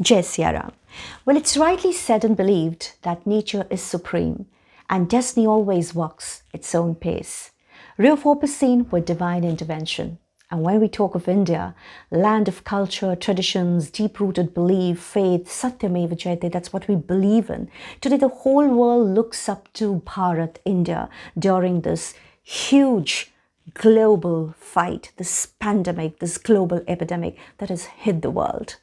Jai Siya Ram. Well, it's rightly said and believed that nature is supreme and destiny always walks its own pace. Ray of hope is seen with divine intervention. And when we talk of India, land of culture, traditions, deep-rooted belief, faith, Satyameva Jayate, that's what we believe in. Today, the whole world looks up to Bharat, India, during this huge global fight, this pandemic, this global epidemic that has hit the world.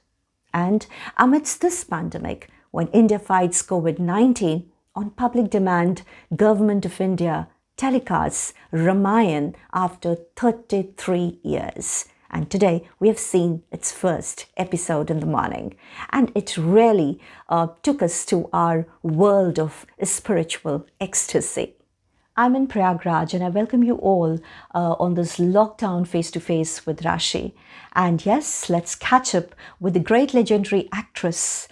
And amidst this pandemic, when India fights COVID-19, on public demand, Government of India telecasts Ramayan after 33 years. And today we have seen its first episode in the morning. And it really took us to our world of spiritual ecstasy. I'm in Prayagraj and I welcome you all on this lockdown face-to-face with Rashi. And yes, let's catch up with the great legendary actress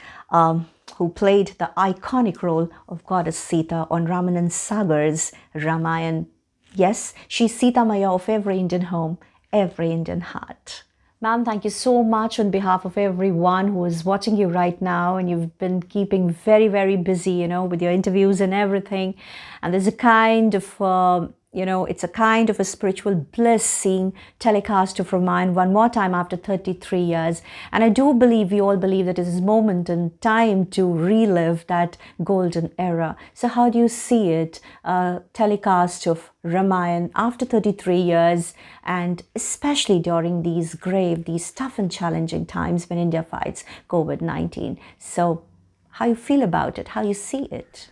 who played the iconic role of Goddess Sita on Ramanand Sagar's Ramayan. Yes, she's Sita Maya of every Indian home, every Indian heart. Ma'am, thank you so much on behalf of everyone who is watching you right now, and you've been keeping very, very busy, with your interviews and everything. And there's a kind of, it's a kind of a spiritual bliss seeing telecast of Ramayan one more time after 33 years. And I do believe, we all believe that it is moment and time to relive that golden era. So how do you see it, telecast of Ramayan after 33 years, and especially during these grave, these tough and challenging times when India fights COVID-19? So how you feel about it, how you see it?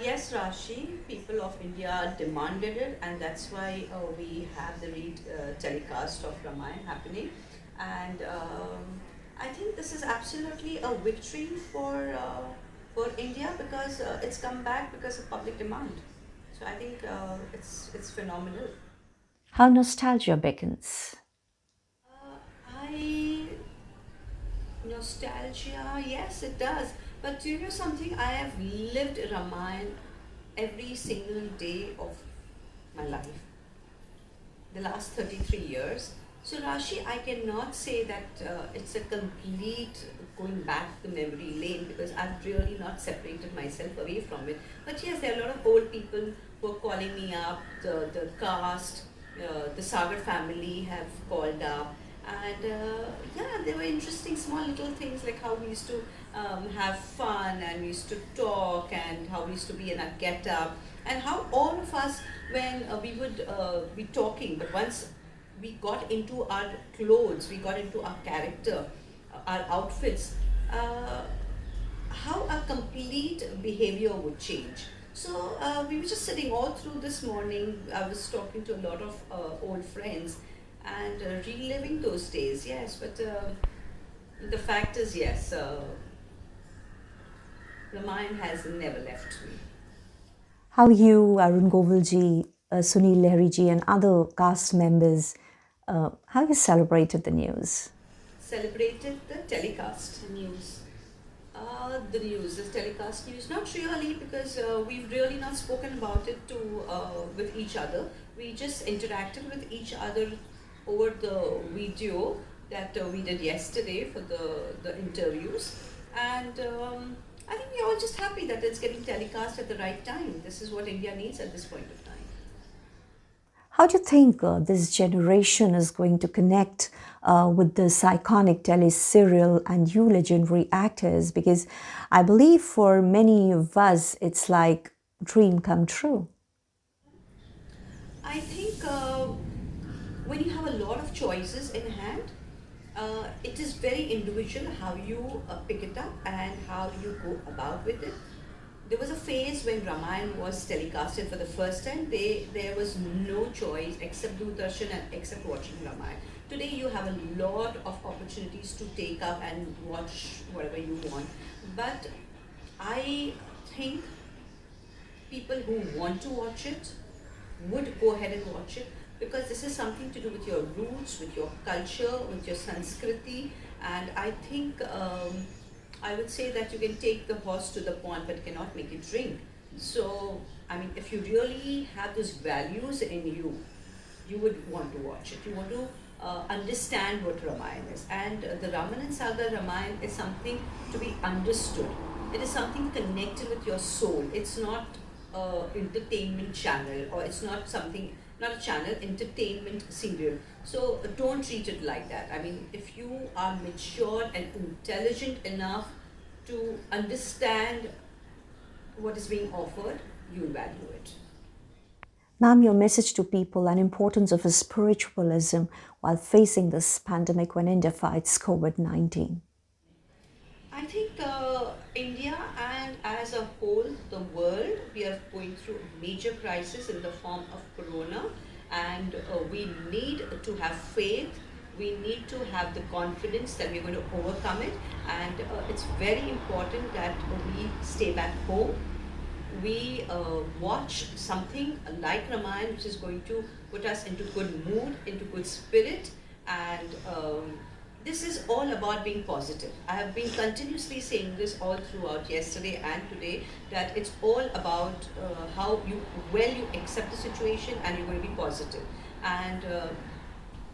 Yes, Rashi, people of India demanded it, and that's why we have the telecast of Ramayana happening. And I think this is absolutely a victory for India because it's come back because of public demand. So I think it's phenomenal. How nostalgia beckons. I Nostalgia, yes, it does. But you know something? I have lived Ramayana every single day of my life, the last 33 years. So, Rashi, I cannot say that it's a complete going back to memory lane because I've really not separated myself away from it. But yes, there are a lot of old people who are calling me up, the cast, the Sagar family have called up. And yeah, there were interesting small little things like how we used to have fun and we used to talk and how we used to be in a get up and how all of us, when we would be talking, but once we got into our clothes, we got into our character, our outfits, uh, how our complete behavior would change. So we were just sitting all through this morning. I was talking to a lot of old friends and reliving those days. Yes, but the fact is, yes, the mind has never left me. How you, Arun Govilji, Sunil Lehriji, and other cast members, how you celebrated the news? Celebrated the telecast news. The news, this telecast news, not really because we've really not spoken about it to with each other. We just interacted with each other over the video that we did yesterday for the interviews, and I think we're all just happy that it's getting telecast at the right time. This is what India needs at this point of time. How do you think this generation is going to connect with this iconic teleserial and you legendary actors? Because I believe for many of us, it's like dream come true. I think when you have a lot of choices in hand, it is very individual how you pick it up and how you go about with it. There was a phase when Ramayan was telecasted for the first time. There was no choice except Doordarshan and except watching Ramayan. Today you have a lot of opportunities to take up and watch whatever you want. But I think people who want to watch it would go ahead and watch it because this is something to do with your roots, with your culture, with your Sanskriti, and I think I would say that you can take the horse to the pond but cannot make it drink. So, I mean, if you really have those values in you, you would want to watch it. You want to understand what Ramayana is. And the Ramanand Sagar Ramayan is something to be understood. It is something connected with your soul. It's not a entertainment channel, or it's not something, not a channel, entertainment serial. So don't treat it like that. I mean, if you are mature and intelligent enough to understand what is being offered, you value it. Ma'am, your message to people and importance of spiritualism while facing this pandemic when India fights COVID-19. I think India and as a whole, the world, we are going through a major crisis in the form of corona, and we need to have faith. We need to have the confidence that we're going to overcome it, and it's very important that we stay back home. We watch something like Ramayana, which is going to put us into good mood, into good spirit, and this is all about being positive. I have been continuously saying this all throughout yesterday and today, that it's all about how you accept the situation and you're going to be positive. And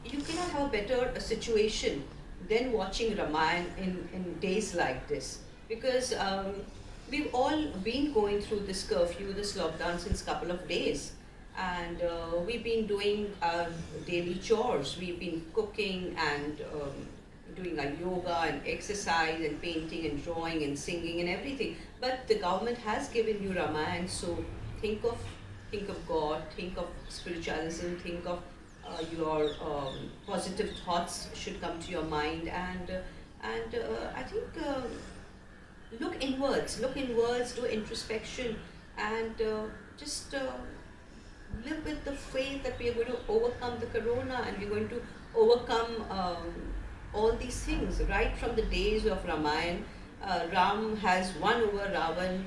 you cannot have a better situation than watching Ramayana in days like this, because we've all been going through this curfew, this lockdown since couple of days, and we've been doing our daily chores. We've been cooking and doing like yoga and exercise and painting and drawing and singing and everything. But the government has given you Ramayana, so think of God, think of spiritualism, think of your positive thoughts should come to your mind, and I think look inwards, do introspection, and just live with the faith that we are going to overcome the corona, and we're going to overcome all these things. Right from the days of Ramayana, Ram has won over Ravan,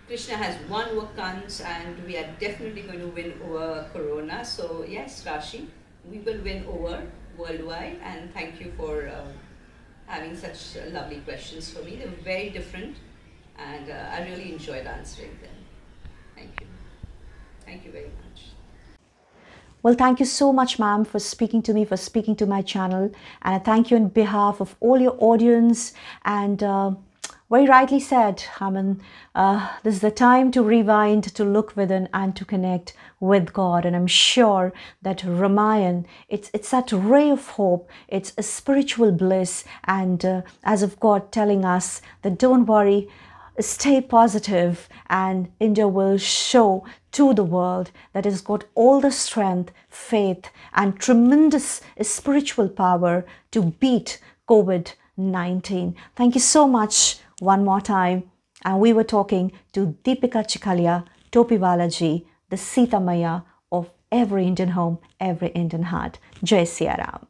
Krishna has won over Kans, and we are definitely going to win over corona. So yes, Rashi, we will win over worldwide, and thank you for having such lovely questions for me. They were very different, and I really enjoyed answering them. Thank you. Thank you very much. Well, thank you so much, ma'am, for speaking to me, for speaking to my channel. And I thank you on behalf of all your audience. And very rightly said, I mean, this is the time to rewind, to look within, and to connect with God. And I'm sure that Ramayan, it's that ray of hope. It's a spiritual bliss. And as of God telling us that don't worry, stay positive, and India will show to the world that it's got all the strength, faith, and tremendous spiritual power to beat COVID-19. Thank you so much one more time. And we were talking to Dipika Chikhlia Topiwala ji, the Sita Maya of every Indian home, every Indian heart. Jai Siya Ram.